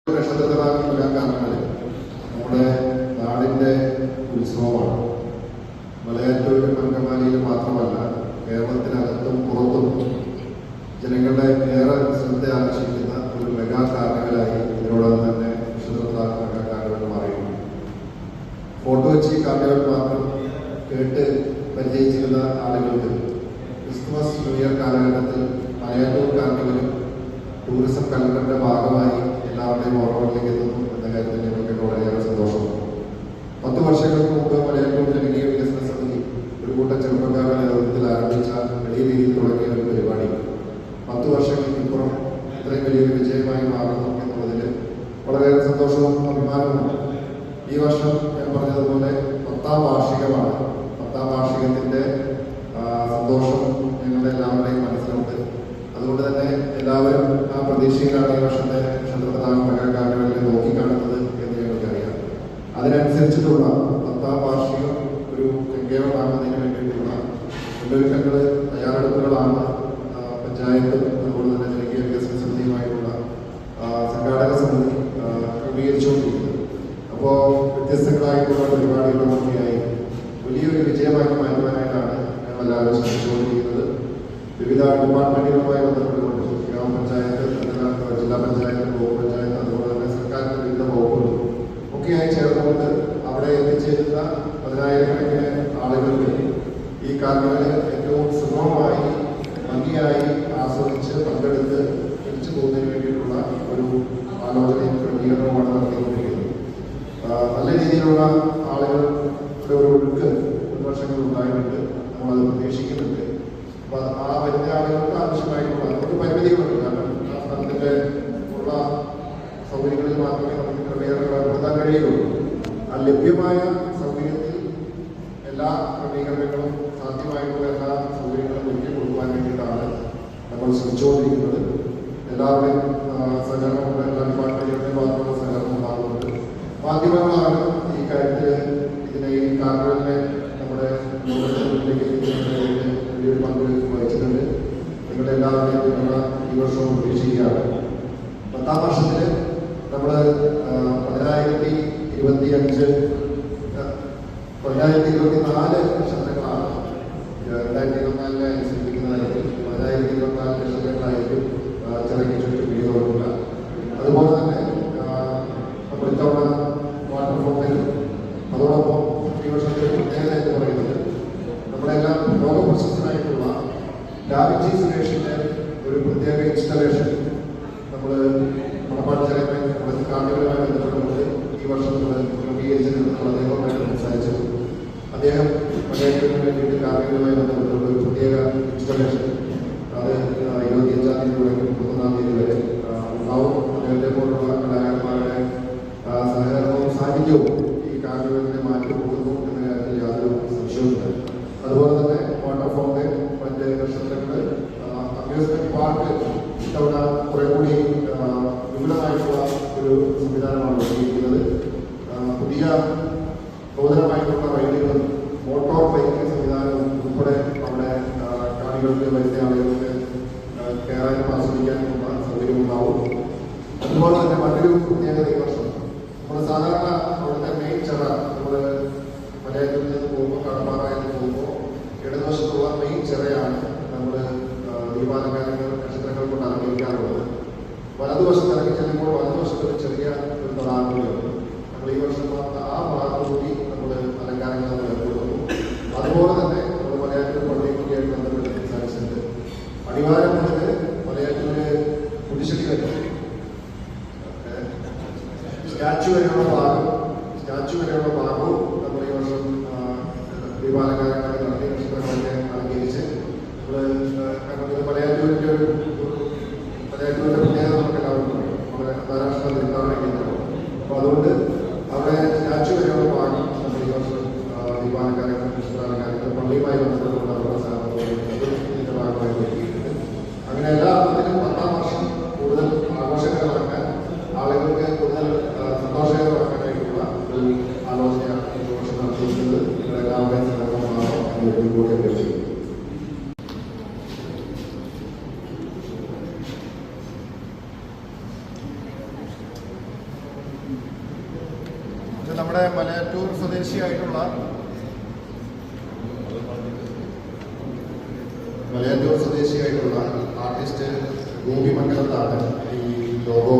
കാരണങ്ങൾ നമ്മുടെ നാടിൻ്റെ ഉത്സവമാണ്. മലയാറ്റൂരിലും അങ്കമാലിയിലും മാത്രമല്ല, കേരളത്തിനകത്തും പുറത്തും ജനങ്ങളുടെ ഏറെ ശ്രദ്ധ ആകർഷിക്കുന്ന ഒരു മെഗാ കാർണിവലായി ഇതിനോടൊപ്പം തന്നെ വിശുദ്ധ മെഗാ കാർണിവൽ മാറിയിട്ടുണ്ട്. ഫോട്ടോ വെച്ച് കാർണിവൽ മാത്രം കേട്ട് പരിചയിച്ചിരുന്ന ആളുകൾക്ക് ക്രിസ്മസ് ന്യൂ ഇയർ കാലഘട്ടത്തിൽ മലയാറ്റൂർ കാർണിവലും ടൂറിസം കലണ്ടറിന്റെ ഭാഗമായി എല്ലാവരുടെയും ഓർമ്മകളിലേക്ക് എത്തുന്നു എന്ന കാര്യത്തിൽ ഞങ്ങൾക്കൊക്കെ വളരെയേറെ സന്തോഷമുണ്ട്. 10 വർഷങ്ങൾക്ക് മുമ്പ് മലയാറ്റൂർ ജനകീയ വികസന സമിതി ഒരു കൂട്ടം ചെറുപ്പക്കാരുടെ നേതൃത്വത്തിൽ ആരംഭിച്ച വലിയ രീതിയിൽ തുടങ്ങിയ ഒരു പരിപാടി 10 വർഷങ്ങൾക്കിപ്പുറം ഇത്രയും വലിയൊരു വിജയമായി മാറുന്നു എന്നുള്ളതിൽ വളരെയേറെ സന്തോഷവും അഭിമാനവുമുണ്ട്. ഈ വർഷം ഞാൻ പറഞ്ഞതുപോലെ 10ാം വാർഷികമാണ്. 10ാം വാർഷികത്തിന്റെ സന്തോഷം ഞങ്ങളുടെ എല്ലാവരുടെയും മനസ്സിലുണ്ട്. അതുകൊണ്ട് തന്നെ എല്ലാവരും ആ പ്രതീക്ഷയിലാണ് ഈ വർഷത്തെ കാർണിവലിനെ നോക്കിക്കാണുന്നത് എന്ന് ഞങ്ങൾക്കറിയാം. അതിനനുസരിച്ചിട്ടുള്ള 10ാം വാർഷികം ഒരു ഗംഭീരമാകുന്നതിന് വേണ്ടിയിട്ടുള്ള മുന്നൊരുക്കങ്ങൾ, തയ്യാറെടുപ്പുകളാണ് പഞ്ചായത്തും അതുപോലെ തന്നെ ജനകീയ വികസന സമിതിയുമായിട്ടുള്ള സംഘാടക സമിതി ക്രമീകരിച്ചുകൊണ്ടിരിക്കുന്നത്. അപ്പോൾ വ്യത്യസ്തങ്ങളായിട്ടുള്ള പരിപാടികളൊക്കെയായി വലിയൊരു വിജയമാക്കി മാറ്റുവാനായിട്ടാണ് ഞങ്ങൾ എല്ലാവരും ശ്രമിച്ചുകൊണ്ടിരിക്കുന്നത്. വിവിധ ഡിപ്പാർട്ട്മെന്റുകളുമായി ബന്ധപ്പെട്ടുകൊണ്ട് ഗ്രാമപഞ്ചായത്ത്, ജില്ലാ പഞ്ചായത്ത്, ബ്ലോക്ക് പഞ്ചായത്ത്, അതുപോലെ തന്നെ സർക്കാരിന്റെ വിവിധ വകുപ്പുകൾ ഒക്കെയായി ചേർന്നുകൊണ്ട് അവിടെ എത്തിച്ചേരുന്ന 10,000-കണക്കിന് ആളുകൾക്ക് ഈ കാർണിവല് ഏറ്റവും സുഗമമായി ഭംഗിയായി ആസ്വദിച്ച് പങ്കെടുത്ത് തിരിച്ചു പോകുന്നതിന് വേണ്ടിയിട്ടുള്ള ഒരു ആലോചനയും ക്രമീകരണവുമാണ് നടത്തിക്കൊണ്ടിരിക്കുന്നത്. നല്ല രീതിയിലുള്ള ആളുകളുടെ ഒരു ഒഴുക്ക് വർഷങ്ങൾ ഉണ്ടായിട്ടുണ്ട്. നമ്മളത് പ്രതീക്ഷിക്കുന്നുണ്ട്. അപ്പോൾ ആ വരുന്ന ആളുകൾക്ക് ആവശ്യമായിട്ടുള്ള ഒരു പരിമിതികളുണ്ട്. കാരണം ആ സ്ഥലത്തിൻ്റെ ഉള്ള സൗകര്യങ്ങളിൽ മാത്രമേ നമുക്ക് ക്രമീകരണങ്ങൾ ഏർപ്പെടുത്താൻ കഴിയുള്ളൂ. ആ ലഭ്യമായ സൗകര്യത്തിൽ എല്ലാ ക്രമീകരണങ്ങളും സാധ്യമായിട്ടുള്ള എല്ലാ സൗകര്യങ്ങളും ഒരുക്കി കൊടുക്കുവാൻ വേണ്ടിയിട്ടാണ് നമ്മൾ ശ്രമിച്ചുകൊണ്ടിരിക്കുന്നത്. എല്ലാവരുടെയും സഹകരണമുണ്ട്, എല്ലാ ഡിപ്പാർട്ട്മെന്റുകളുടെയും ഭാഗത്തുള്ള സഹകരണം ഉണ്ടാകുന്നുണ്ട്. മാധ്യമങ്ങളാണ് ഈ കാര്യത്തിൽ ഇതിനെ ഈ കാർണിവലിനെ നമ്മുടെ വലിയൊരു പങ്ക് വഹിച്ചിട്ടുണ്ട്. നിങ്ങളുടെ എല്ലാവരുടെയും പിന്തുണ ഈ വർഷവും പ്രതീക്ഷിക്കുകയാണ്. 10ാം വർഷത്തിൽ നമ്മൾ 10,024 നക്ഷത്രങ്ങളാണ് 2024 അനുസരിപ്പിക്കുന്നതായിരിക്കും. 10,024 നക്ഷത്രങ്ങളായിരിക്കും ചിറക്കി ചുറ്റും വീഡിയോ കൊടുക്കുക. അതുപോലെ തന്നെ നമ്മൾ ഇത്തവണ വാട്ടർ ഫോമിലും അതോടൊപ്പം ഈ വർഷത്തെ പ്രത്യേകത എന്ന് പറയുന്നത് നമ്മളെല്ലാം ലോക പ്രശസ്തനായിട്ടുള്ള ഡാവിഞ്ചി സുരേഷിന്റെ ഒരു പ്രത്യേക ഇൻസ്റ്റലേഷൻ നമ്മൾ മണപ്പാട് ചെലവിൽ കാർണിവലുമായി ബന്ധപ്പെട്ടുകൊണ്ട് ഈ വർഷം നമ്മൾ ക്രമീകരിച്ചിട്ടുണ്ട്. അദ്ദേഹവുമായിട്ട് സംസാരിച്ചു. അദ്ദേഹം മലയാറ്റൂരിന് വേണ്ടിയിട്ട് കാർണിവലുമായി ബന്ധപ്പെട്ടുള്ള ഒരു പ്രത്യേക ഇൻസ്റ്റലേഷൻ അത് 25-ാം തീയതി തുടങ്ങി 31-ാം തീയതി വരെ ഉണ്ടാവും. അദ്ദേഹത്തെ പോലുള്ള കലാകാരന്മാരുടെ സഹകരണവും സാന്നിധ്യവും ഈ കാർണിവലിനെ മാറ്റി കൊടുക്കുന്നു എന്ന കാര്യത്തിൽ യാതൊരു സംശയവുമില്ല. അതുപോലെ തന്നെ വാട്ടർ ഫൗണ്ടൻ, മറ്റ് നക്ഷത്രങ്ങൾ, അമ്യൂസ്മെന്റ് പാർക്ക് ഇത്തവണ കുറെ കൂടി വിപുലമായിട്ടുള്ള ഒരു സംവിധാനമാണ് ഒരുക്കിയിരിക്കുന്നത്. പുതിയ നൂതനമായിട്ടുള്ള റൈഡുകളും മോട്ടോർ ബൈക്കിംഗ് സംവിധാനവും ഉൾപ്പെടെ അവിടെ കാണികൾക്ക് വരുന്ന ആളുകൾക്ക് കയറാനും ആസ്വദിക്കാനുമുള്ള സൗകര്യമുണ്ടാവും. അതുപോലെ തന്നെ മറ്റൊരു പ്രത്യേകത ഈ വർഷം നമ്മൾ സാധാരണ അവിടുത്തെ മെയിൻ ചിറ നമ്മൾ മലയാറ്റൂരിൽ നിന്ന് പോകുമ്പോൾ, കടപ്പാറയിൽ പോകുമ്പോൾ ഇടതുവശത്തുള്ള മെയിൻ ചിറയാണ് നമ്മൾ ദീപാലങ്കാരങ്ങൾ, നക്ഷത്രങ്ങൾ കൊണ്ട് അലങ്കരിക്കാറുള്ളത്. വലതുവശത്ത് ഇറങ്ങി ചെല്ലുമ്പോൾ വലതുവശത്ത് ഒരു ചെറിയ ഒരു തടാകങ്ങളുണ്ട്. നമ്മൾ ഈ വർഷം ആ ഭാഗത്ത് കൂടി നമ്മൾ അലങ്കാരങ്ങൾ ഏർപ്പെടുന്നു. അതുപോലെ തന്നെ നമ്മൾ മലയാറ്റൂർ പള്ളിക്കുട്ടിയായിട്ട് ബന്ധപ്പെട്ട് സംസാരിച്ചിട്ടുണ്ട്. അടിവാരം മുതൽ മലയാറ്റൂര് കുരിശടി വരെ സ്റ്റാച്ചു വരെയുള്ള ഭാഗവും നമ്മൾ ഈ വർഷം ദീപാലങ്കാരങ്ങളൊക്കെ നടത്തി നക്ഷത്രങ്ങളൊക്കെ അലങ്കരിച്ച് കാരണം ഇത് മലയാറ്റൂരിൻ്റെ പ്രത്യേകത നമുക്ക് എല്ലാവർക്കും നമ്മുടെ അന്താരാഷ്ട്ര തീർത്ഥാടന കേന്ദ്രമാണ്. അപ്പോൾ അതുകൊണ്ട് അവിടെ സ്റ്റാച്ചു വരെയുള്ള ഭാഗം നമ്മൾ ഈ വർഷം ദീപാലങ്കാരങ്ങൾ, നക്ഷത്രാലങ്കാരങ്ങൾ, പള്ളിയുമായി ബന്ധപ്പെട്ടുള്ള ഇതിൻ്റെ ഭാഗമായി ഒരുക്കിയിട്ടുണ്ട്. അങ്ങനെ എല്ലാ അർത്ഥത്തിലും 10ാം വർഷം കൂടുതൽ ആഘോഷകരമാക്കാൻ, ആളുകൾക്ക് കൂടുതൽ സന്തോഷകരമാക്കാനായിട്ടുള്ള ഒരു ആലോചനയാണ് ഈ വർഷം നടത്തിയിരിക്കുന്നത്. നിങ്ങളെല്ലാവരുടെയും സഹകരണമാണ് കൂടി അപേക്ഷിക്കുന്നത്. നമ്മുടെ മലയാറ്റൂർ സ്വദേശിയായിട്ടുള്ള ആർട്ടിസ്റ്റ് ഗോപി മംഗലത്താണ് ഈ ലോഗോ